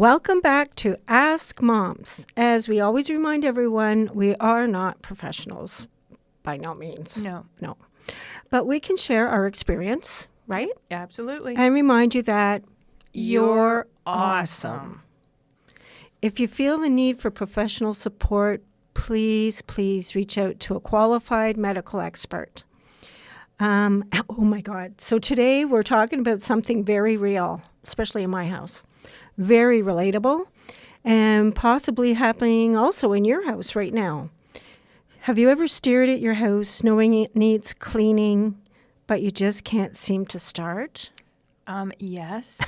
Welcome back to Ask Moms. As we always remind everyone, we are not professionals, by no means. No. But we can share our experience, right? Absolutely. And remind you that You're awesome. If you feel the need for professional support, please reach out to a qualified medical expert. Oh my God. So today we're talking about something very real, especially in my house. Very relatable and possibly happening also in your house right now. Have you ever stared at your house knowing it needs cleaning, but you just can't seem to start? Yes.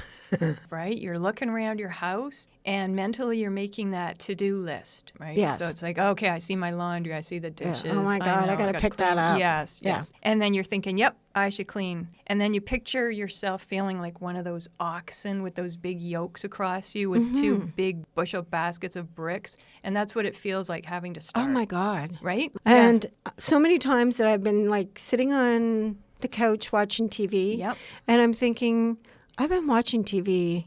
Right? You're looking around your house and mentally you're making that to-do list, right? Yes. So it's like, okay, I see my laundry, I see the dishes. Oh my God, I got to pick that up. Yes. And then you're thinking, yep, I should clean. And then you picture yourself feeling like one of those oxen with those big yokes across you with two big bushel baskets of bricks. And that's what it feels like having to start. Oh my God. Right? And so many times that I've been like sitting on the couch watching TV. Yep. And I'm thinking, I've been watching TV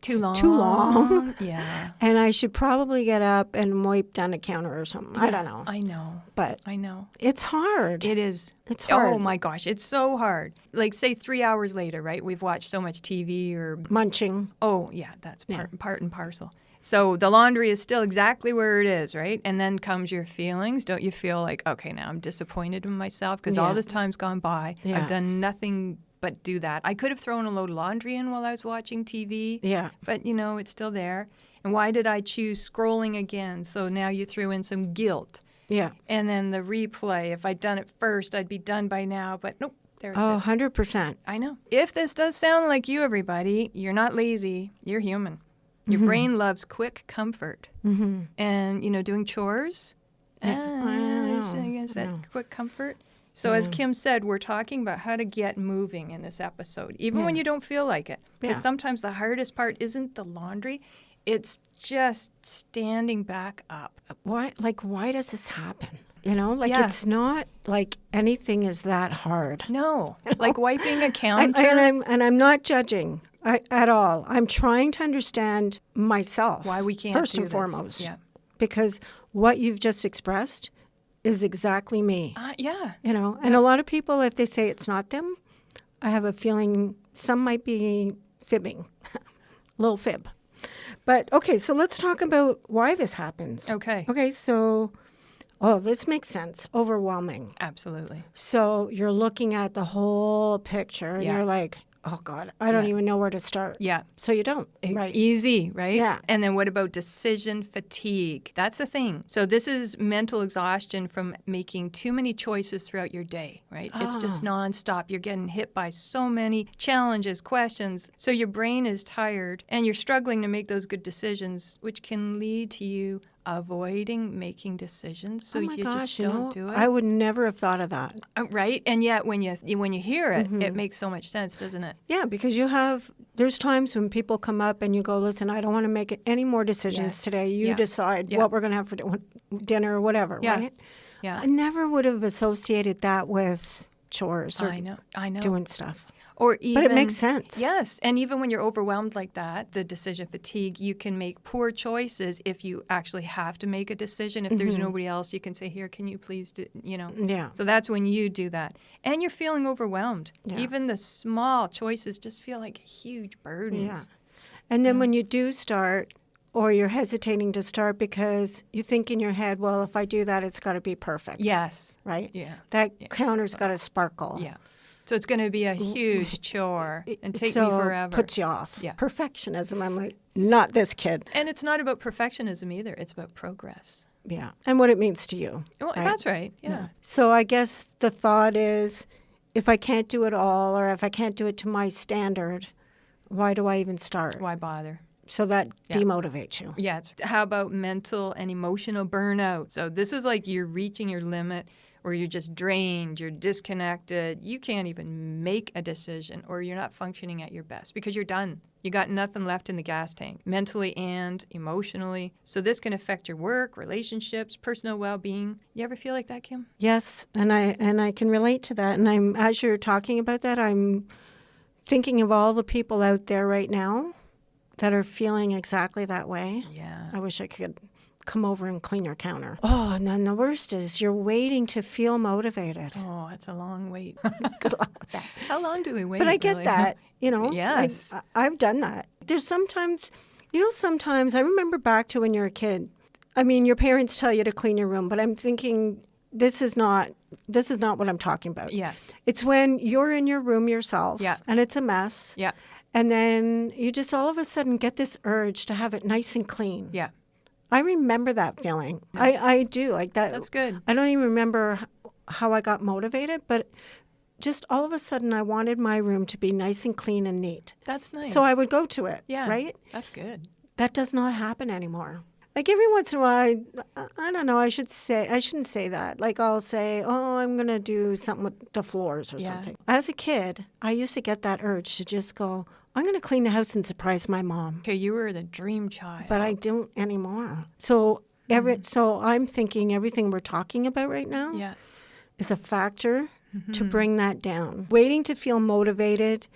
Too long. Yeah. And I should probably get up and wipe down a counter or something. I don't know. I know. But I know. it's hard. It is. It's hard. Oh my gosh, it's so hard. Like say 3 hours later, right? We've watched so much TV or Munching. oh yeah, that's part and parcel. So the laundry is still exactly where it is, right? And then comes your feelings. Don't you feel like, okay, now I'm disappointed in myself because all this time's gone by. Yeah. I've done nothing but do that. I could have thrown a load of laundry in while I was watching TV. Yeah. But, it's still there. And why did I choose scrolling again? So now you threw in some guilt. Yeah. And then the replay. If I'd done it first, I'd be done by now. But nope, there it Oh, sits. 100%. I know. If this does sound like you, everybody, you're not lazy. You're human. Your brain loves quick comfort. Mm-hmm. And, doing chores, I know. I guess that Yeah. quick comfort. So as Kim said, we're talking about how to get moving in this episode, even when you don't feel like it. Because sometimes the hardest part isn't the laundry. It's just standing back up. Why does this happen? It's not like anything is that hard. No, like wiping a counter. And I'm not judging at all. I'm trying to understand myself. Why we can't first do and this. foremost. Yeah. Because what you've just expressed is exactly me. Yeah. And a lot of people, if they say it's not them, I have a feeling some might be fibbing, little fib. But okay, so let's talk about why this happens. Okay, so this makes sense. Overwhelming. Absolutely. So you're looking at the whole picture and you're like, oh God, I don't even know where to start. Yeah. So you don't, right? Easy, right? Yeah. And then what about decision fatigue? That's the thing. So this is mental exhaustion from making too many choices throughout your day, right? It's just nonstop. You're getting hit by so many challenges, questions. So your brain is tired and you're struggling to make those good decisions, which can lead to you avoiding making decisions, so you just don't do it. I would never have thought of that. Right? And yet when you hear it, it makes so much sense, doesn't it? Yeah, because there's times when people come up and you go, listen, I don't want to make any more decisions today. You decide what we're going to have for dinner or whatever, right? Yeah. I never would have associated that with chores or I know. doing stuff. Or even, but it makes sense. Yes. And even when you're overwhelmed like that, the decision fatigue, you can make poor choices if you actually have to make a decision. If there's nobody else, you can say, here, can you please do, Yeah. So that's when you do that. And you're feeling overwhelmed. Yeah. Even the small choices just feel like huge burdens. Yeah. And then when you do start, or you're hesitating to start because you think in your head, well, if I do that, it's got to be perfect. Yes. Right? Yeah. That counter's got to sparkle. Yeah. So it's going to be a huge chore and take me forever. Puts you off. Yeah. Perfectionism. I'm like, not this kid. And it's not about perfectionism either. It's about progress. Yeah. And what it means to you. Well, that's right. Yeah. So I guess the thought is, if I can't do it all or if I can't do it to my standard, why do I even start? Why bother? So that demotivates you. Yeah. How about mental and emotional burnout? So this is like you're reaching your limit, or you're just drained, you're disconnected, you can't even make a decision, or you're not functioning at your best because you're done. You got nothing left in the gas tank, mentally and emotionally. So this can affect your work, relationships, personal well-being. You ever feel like that, Kim? Yes, and I can relate to that. And as you're talking about that, I'm thinking of all the people out there right now that are feeling exactly that way. Yeah. I wish I could come over and clean your counter. Oh, and then the worst is you're waiting to feel motivated. Oh, that's a long wait. Good luck with that. How long do we wait? But I get really? that, you know. Yes. Like, I've done that. There's sometimes, sometimes I remember back to when you're a kid. I mean, your parents tell you to clean your room, but I'm thinking this is not what I'm talking about. Yeah. It's when you're in your room yourself Yeah. and it's a mess. Yeah. And then you just all of a sudden get this urge to have it nice and clean. Yeah. I remember that feeling. I do like that. That's good. I don't even remember how I got motivated, but just all of a sudden I wanted my room to be nice and clean and neat. That's nice. So I would go to it, Yeah. right? That's good. That does not happen anymore. Like every once in a while, I don't know, I shouldn't say that. Like I'll say, oh, I'm going to do something with the floors or Yeah. something. As a kid, I used to get that urge to just go, I'm going to clean the house and surprise my mom. Okay, you were the dream child. But I don't anymore. So so I'm thinking everything we're talking about right now Yeah. is a factor to bring that down. Waiting to feel motivated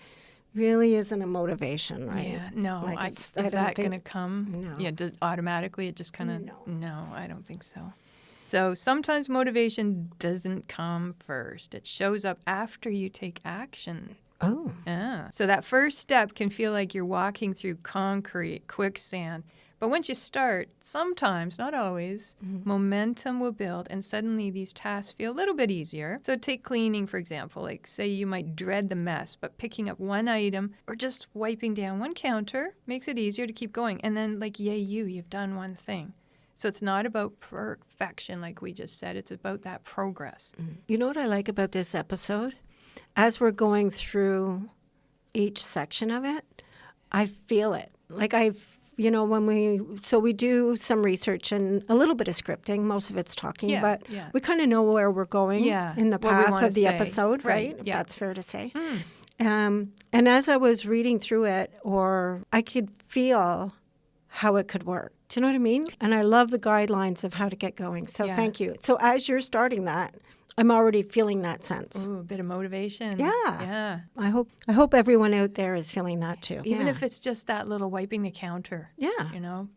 really isn't a motivation, right? Yeah. No. Like I it's- is I don't that going to think- come? No. Yeah. Automatically, it just kind of. No. No, I don't think so. So sometimes motivation doesn't come first. It shows up after you take action. Oh. Yeah. So that first step can feel like you're walking through concrete, quicksand. But once you start, sometimes, not always, momentum will build and suddenly these tasks feel a little bit easier. So take cleaning, for example. Like say you might dread the mess, but picking up one item or just wiping down one counter makes it easier to keep going. And then like, yay, you've done one thing. So it's not about perfection, like we just said. It's about that progress. You know what I like about this episode? As we're going through each section of it, I feel it. Like when we do some research and a little bit of scripting, most of it's talking, Yeah, but yeah. we kind of know where we're going Yeah, in the what we path wanna of the say. episode, Right, right? If yeah. that's fair to say. And as I was reading through it, or I could feel how it could work. Do you know what I mean? And I love the guidelines of how to get going. So Yeah. thank you. So as you're starting that, I'm already feeling that sense. Ooh, a bit of motivation. Yeah. Yeah. I hope everyone out there is feeling that too. Even Yeah. if it's just that little wiping the counter. Yeah.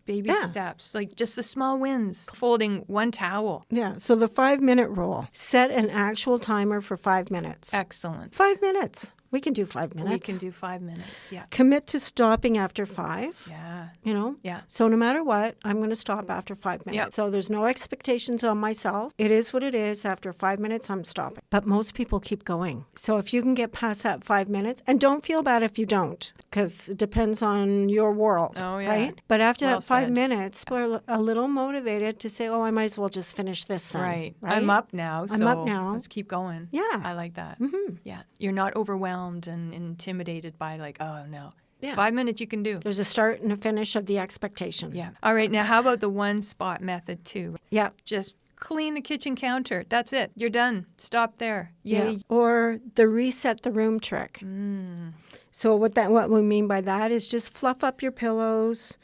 Baby Yeah. steps, like just the small wins. Folding one towel. Yeah. So the 5-minute rule. Set an actual timer for 5 minutes. Excellent. 5 minutes. We can do 5 minutes. We can do 5 minutes. Yeah. Commit to stopping after 5. Yeah. Yeah. Yeah. So no matter what, I'm going to stop after 5 minutes. Yep. So there's no expectations on myself. It is what it is. After 5 minutes, I'm stopping. But most people keep going. So if you can get past that 5 minutes, and don't feel bad if you don't, because it depends on your world. Oh, yeah. Right? But after Well that 5 said. minutes, we're a little motivated to say, oh, I might as well just finish this then. Right. I'm up now. I'm So up now. let's keep going. Yeah. I like that. Mm-hmm. Yeah. You're not overwhelmed and intimidated by like, oh no. Yeah. 5 minutes you can do. There's a start and a finish of the expectation. Yeah. All right. Now, how about the one spot method too? Yeah. Just clean the kitchen counter. That's it. You're done. Stop there. Yeah. Yay. Or the reset the room trick. So what we mean by that is just fluff up your pillows,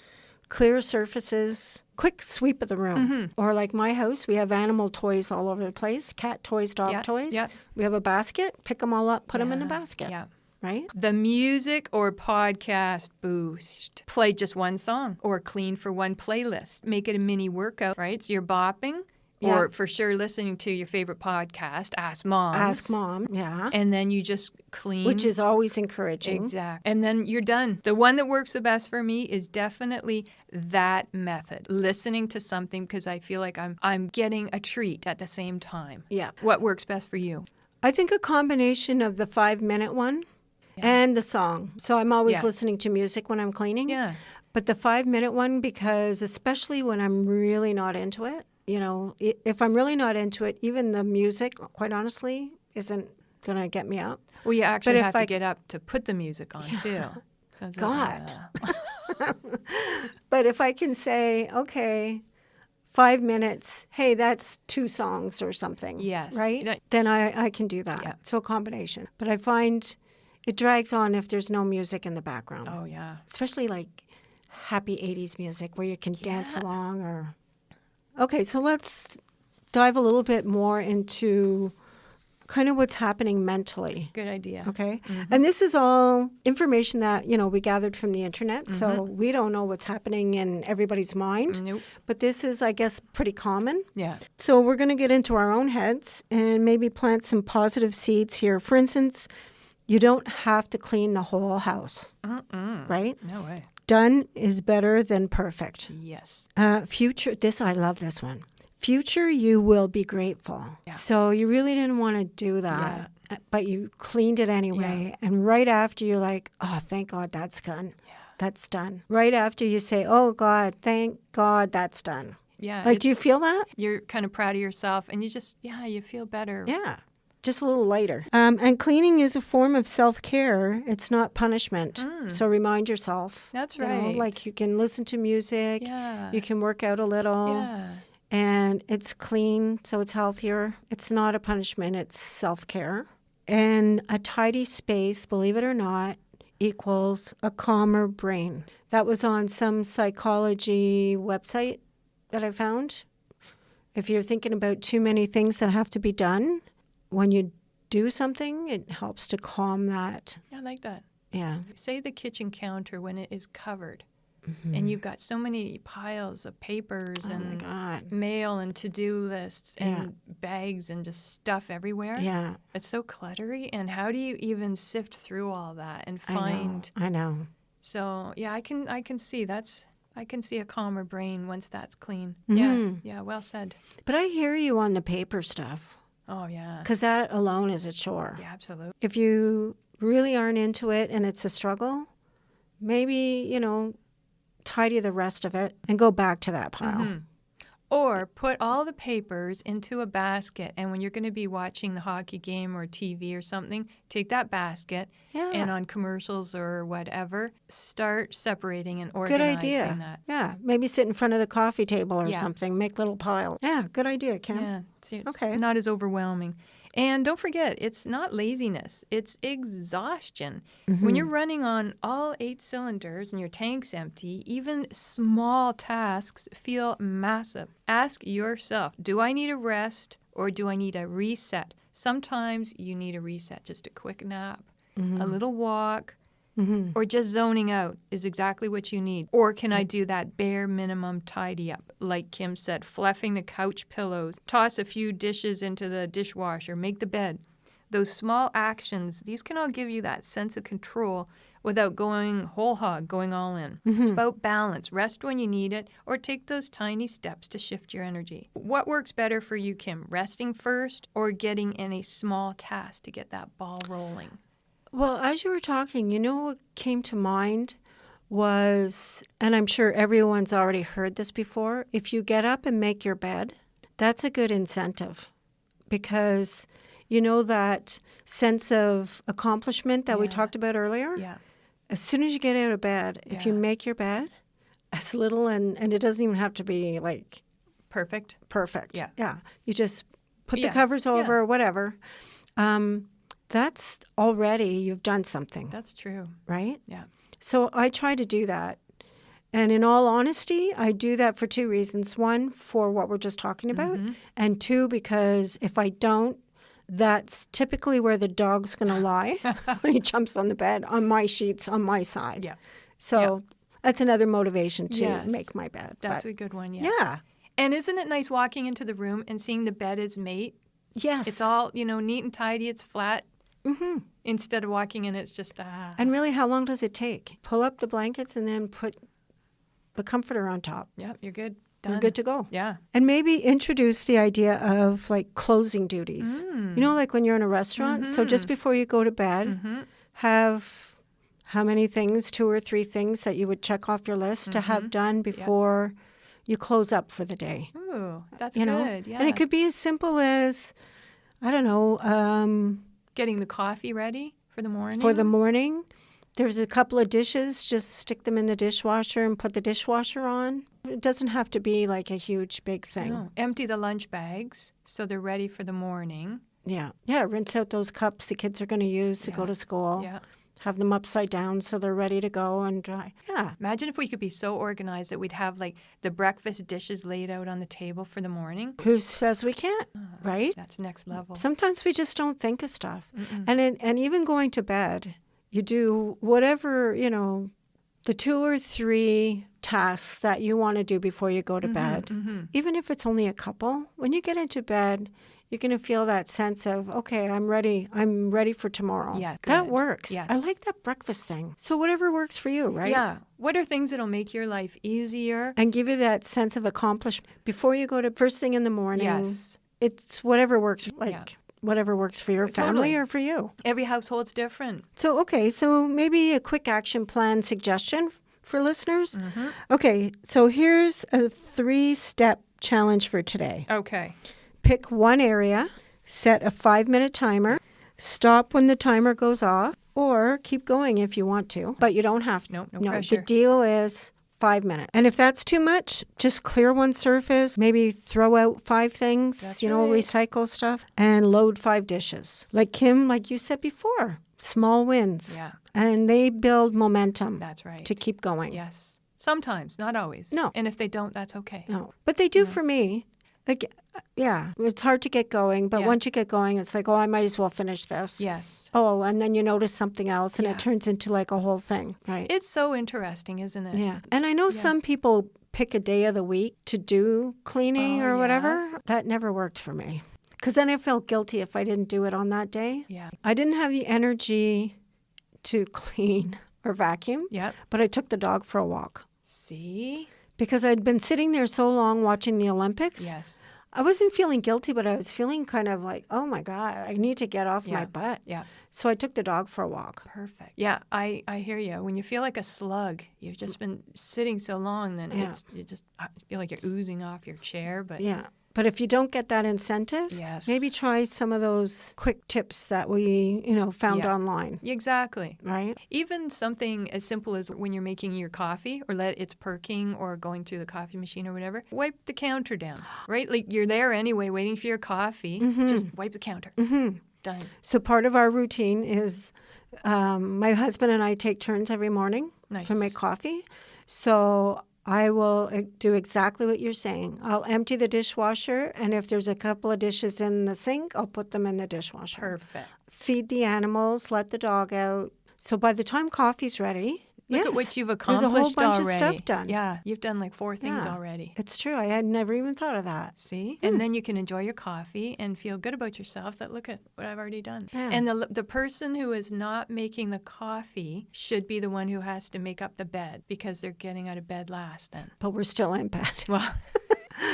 clear surfaces, quick sweep of the room. Or like my house, we have animal toys all over the place, cat toys, dog Yeah, toys. yeah. We have a basket, pick them all up, put them in a basket. Yeah. Right? The music or podcast boost. Play just one song or clean for one playlist. Make it a mini workout, right? So you're bopping Yeah. or for sure listening to your favorite podcast, Ask Mom. Ask Mom, yeah. And then you just clean. Which is always encouraging. Exactly. And then you're done. The one that works the best for me is definitely that method. Listening to something because I feel like I'm getting a treat at the same time. Yeah. What works best for you? I think a combination of the 5-minute one and the song. So I'm always Yeah. listening to music when I'm cleaning. Yeah. But the 5-minute one, because especially when I'm really not into it, if I'm really not into it, even the music, quite honestly, isn't going to get me up. Well, you actually if have to I- get up to put the music on too. So it's like, God. But if I can say, okay, 5 minutes, hey, that's 2 songs or something. Yes. Right? Yeah. Then I can do that. Yeah. So a combination. But I find it drags on if there's no music in the background. Oh, yeah. Especially like happy 80s music where you can dance along or... Okay, so let's dive a little bit more into kind of what's happening mentally. Good idea. Okay. And this is all information that, we gathered from the internet. So we don't know what's happening in everybody's mind. Nope. But this is, I guess, pretty common. Yeah. So we're going to get into our own heads and maybe plant some positive seeds here. For instance, you don't have to clean the whole house, right? No way. Done is better than perfect. Yes. I love this one. Future, you will be grateful. Yeah. So you really didn't want to do that, but you cleaned it anyway. Yeah. And right after you're like, oh, thank God that's done. Yeah. That's done. Right after you say, oh, God, thank God that's done. Yeah. Like, do you feel that? You're kind of proud of yourself and you just, you feel better. Yeah. Just a little lighter. And cleaning is a form of self-care. It's not punishment. So remind yourself. That's You know, right. like you can listen to music. Yeah. You can work out a little. Yeah. And it's clean, so it's healthier. It's not a punishment, it's self-care. And a tidy space, believe it or not, equals a calmer brain. That was on some psychology website that I found. If you're thinking about too many things that have to be done, when you do something, it helps to calm that. I like that. Yeah. Say the kitchen counter when it is covered. And you've got so many piles of papers Oh my and God. mail and to-do lists and bags and just stuff everywhere. Yeah. It's so cluttery. And how do you even sift through all that and I know. find? I know. So yeah, I can see I can see a calmer brain once that's clean. Yeah, well said. But I hear you on the paper stuff, Oh yeah. because that alone is a chore. Yeah, absolutely. If you really aren't into it and it's a struggle, maybe, tidy the rest of it and go back to that pile. Or put all the papers into a basket, and when you're going to be watching the hockey game or TV or something, take that basket Yeah. and on commercials or whatever, start separating and Good organizing idea. that. Yeah. Maybe sit in front of the coffee table or Yeah. something. Make little piles. Yeah. Good idea, Kim. Yeah, it's Okay. not as overwhelming. And don't forget, it's not laziness, it's exhaustion. When you're running on all 8 cylinders and your tank's empty, even small tasks feel massive. Ask yourself, do I need a rest or do I need a reset? Sometimes you need a reset, just a quick nap, a little walk, or just zoning out is exactly what you need. Or can I do that bare minimum tidy up? Like Kim said, fluffing the couch pillows, toss a few dishes into the dishwasher, make the bed. Those small actions, these can all give you that sense of control without going whole hog, going all in. It's about balance. Rest when you need it, or take those tiny steps to shift your energy. What works better for you, Kim? Resting first or getting in a small task to get that ball rolling? Well, as you were talking, what came to mind was, and I'm sure everyone's already heard this before, if you get up and make your bed, that's a good incentive because that sense of accomplishment that we talked about earlier? Yeah. As soon as you get out of bed, if you make your bed, as little, and it doesn't even have to be like Perfect. perfect. Yeah. Yeah. You just put the Yeah. covers over Yeah. or whatever. That's already, you've done something, That's true. right? Yeah. So I try to do that. And in all honesty, I do that for 2 reasons. One, for what we're just talking about. And 2, because if I don't, that's typically where the dog's going to lie when he jumps on the bed, on my sheets, on my side. Yeah. So that's another motivation to Yes. make my bed. That's But a good one, yes. yeah. And isn't it nice walking into the room and seeing the bed is made? yes. It's all, neat and tidy, it's flat. Instead of walking in, it's just, And really, how long does it take? Pull up the blankets and then put the comforter on top. Yep, you're good. Done. You're good to go. Yeah. And maybe introduce the idea of like closing duties. Like when you're in a restaurant. So just before you go to bed, have how many things, 2 or 3 things that you would check off your list to have done before you close up for the day. Ooh, that's You know? good. Yeah. And it could be as simple as, I don't know, Getting the coffee ready for the morning. for the morning. There's a couple of dishes, just stick them in the dishwasher and put the dishwasher on. It doesn't have to be like a huge, big thing. No. Empty the lunch bags so they're ready for the morning. Yeah. Yeah. Rinse out those cups the kids are going to use to go to school. Yeah. have them upside down so they're ready to go and dry. Yeah. Imagine if we could be so organized that we'd have like the breakfast dishes laid out on the table for the morning. Who says we can't, right? That's next level. Sometimes we just don't think of stuff. And even going to bed, you do whatever, the 2 or 3 tasks that you want to do before you go to bed. Even if it's only a couple, when you get into bed, you're going to feel that sense of, okay, I'm ready. I'm ready for tomorrow. Yeah, that good. works. Yes. I like that breakfast thing. So whatever works for you, right? Yeah. What are things that'll make your life easier? And give you that sense of accomplishment before you go to first thing in the morning. Yes. It's whatever works, Yeah. whatever works for your family Totally. or for you. Every household's different. So maybe a quick action plan suggestion for listeners. Okay, so here's a 3-step challenge for today. Okay. Pick one area, set a 5-minute timer, stop when the timer goes off, or keep going if you want to, but you don't have to. No pressure. The deal is 5 minutes. And if that's too much, just clear one surface, maybe throw out 5 things, That's right. recycle stuff, and load 5 dishes. Like Kim, like you said before, small wins. Yeah. And they build momentum That's right. to keep going. Yes. Sometimes, not always. No. And if they don't, that's okay. No, but they do for me. Like, yeah, it's hard to get going, but Yeah. once you get going, it's like, oh, I might as well finish this. Yes. Oh, and then you notice something else, and Yeah. it turns into like a whole thing, right? It's so interesting, isn't it? Yeah. And I know some people pick a day of the week to do cleaning or whatever. yes. That never worked for me. Because then I felt guilty if I didn't do it on that day. Yeah. I didn't have the energy to clean or vacuum, Yep. but I took the dog for a walk. See? Because I'd been sitting there so long watching the Olympics. Yes. I wasn't feeling guilty, but I was feeling kind of like, oh my God, I need to get off my Yeah. butt. Yeah. So I took the dog for a walk. Perfect. Yeah, I hear you. When you feel like a slug, you've just been sitting so long, then Yeah. you just feel like you're oozing off your chair. But Yeah. But if you don't get that incentive, Yes. maybe try some of those quick tips that we, found Yeah. online, Exactly. right? Even something as simple as when you're making your coffee or it's perking or going through the coffee machine or whatever, wipe the counter down, right? Like you're there anyway waiting for your coffee. Just wipe the counter. Done. So part of our routine is my husband and I take turns every morning Nice. to make coffee. So I will do exactly what you're saying. I'll empty the dishwasher, and if there's a couple of dishes in the sink, I'll put them in the dishwasher. Perfect. Feed the animals, let the dog out. So by the time coffee's ready, Look yes, at what you've there's accomplished a whole bunch already. of stuff done. Yeah, you've done like 4 things Yeah. already. It's true. I had never even thought of that. See? And then you can enjoy your coffee and feel good about yourself that look at what I've already done. Yeah. And the person who is not making the coffee should be the one who has to make up the bed because they're getting out of bed last then. But we're still in bed. Well,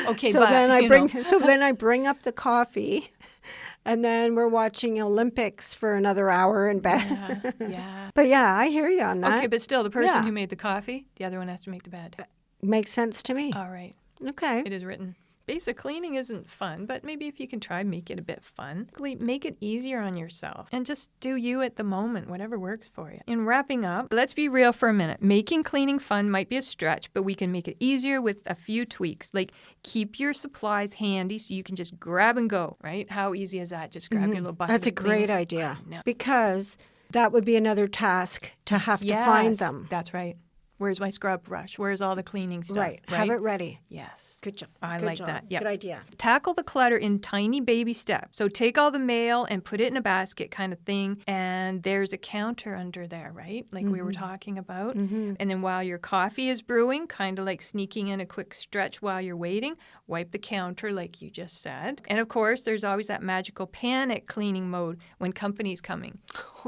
okay, So but then I you bring know. so then I bring up the coffee, and then we're watching Olympics for another hour in bed. Yeah. But yeah, I hear you on that. Okay, but still, the person Yeah. who made the coffee, the other one has to make the bed. Makes sense to me. All right. Okay. It is written. Basic cleaning isn't fun, but maybe if you can try, make it a bit fun. Make it easier on yourself and just do you at the moment, whatever works for you. In wrapping up, let's be real for a minute. Making cleaning fun might be a stretch, but we can make it easier with a few tweaks. Like keep your supplies handy so you can just grab and go, right? How easy is that? Just grab your little bucket. That's a of cleaning. great idea I know. because that would be another task to have to find Yes, them. That's right. Where's my scrub brush? Where's all the cleaning stuff? Right. Have it ready. Yes. Good job. I Good like job. that. Yeah. Good idea. Tackle the clutter in tiny baby steps. So take all the mail and put it in a basket kind of thing. And there's a counter under there, right? Like we were talking about. And then while your coffee is brewing, kind of like sneaking in a quick stretch while you're waiting, wipe the counter like you just said. And of course, there's always that magical panic cleaning mode when company's coming,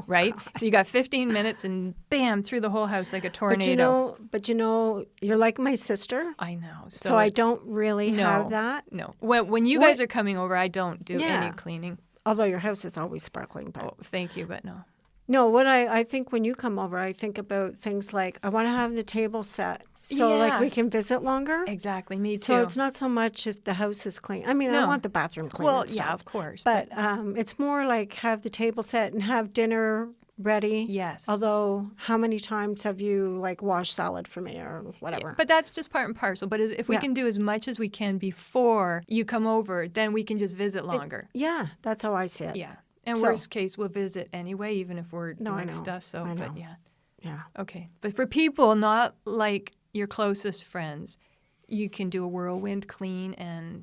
right? So you got 15 minutes and bam, through the whole house like a tornado. But you know, you're like my sister. I know. So I it's- don't really No. have that. No. When you guys are coming over, I don't do Yeah. any cleaning. Although your house is always sparkling. But Oh, thank you, but no. no, what I think when you come over, I think about things like I want to have the table set so like Yeah. we can visit longer. Exactly, me too. So it's not so much if the house is clean. I mean, I No. want the bathroom clean. well, and yeah, stuff. of course. But it's more like have the table set and have dinner ready. Yes. Although, how many times have you like washed salad for me or whatever? But that's just part and parcel. But if we Yeah. can do as much as we can before you come over, then we can just visit longer. Yeah, that's how I see it. Yeah. And So- worst case, we'll visit anyway, even if we're No, I doing know. stuff. So, I but know. yeah. Yeah. Okay. But for people not like your closest friends, you can do a whirlwind clean and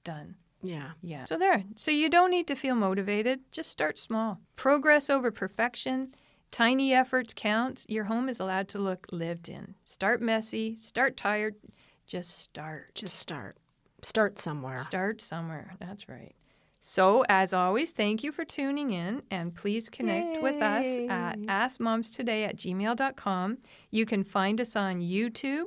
done. Yeah. Yeah. So there. So you don't need to feel motivated. Just start small. Progress over perfection. Tiny efforts count. Your home is allowed to look lived in. Start messy. Start tired. Just start. Just start. Start somewhere. Start somewhere. That's right. So, as always, thank you for tuning in, and please connect with us at askmomstoday@gmail.com. You can find us on YouTube,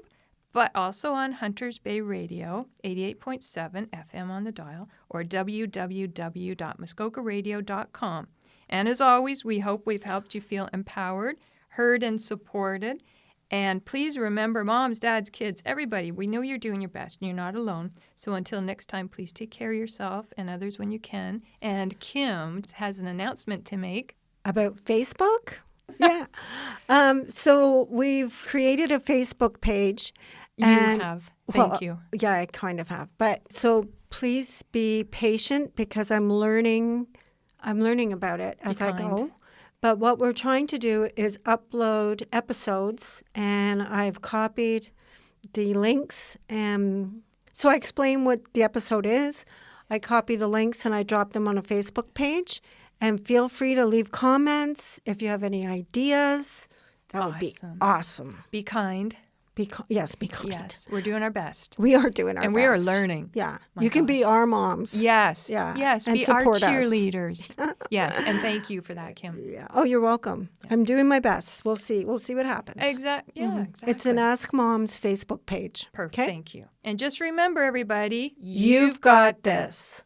but also on Hunters Bay Radio, 88.7 FM on the dial, or www.muskokaradio.com. And as always, we hope we've helped you feel empowered, heard, and supported. And please remember, moms, dads, kids, everybody, we know you're doing your best and you're not alone. So until next time, please take care of yourself and others when you can. And Kim has an announcement to make. About Facebook? Yeah. So we've created a Facebook page. You and, have. Thank you. Yeah, I kind of have. But so please be patient because I'm learning about it as I go. But what we're trying to do is upload episodes, and I've copied the links. So I explain what the episode is. I copy the links, and I drop them on a Facebook page. And feel free to leave comments if you have any ideas. That would be awesome. Be kind. Be kind. Yes, we're doing our best. We are doing our best. And we are learning. Yeah. You can be our moms. Yes. Yeah. Yes. And Be our support us. cheerleaders. Yes. And thank you for that, Kim. Yeah. Oh, you're welcome. Yeah. I'm doing my best. We'll see. We'll see what happens. Exactly. Yeah, exactly. It's an Ask Moms Facebook page. Perfect. Okay? Thank you. And just remember, everybody, You've got this.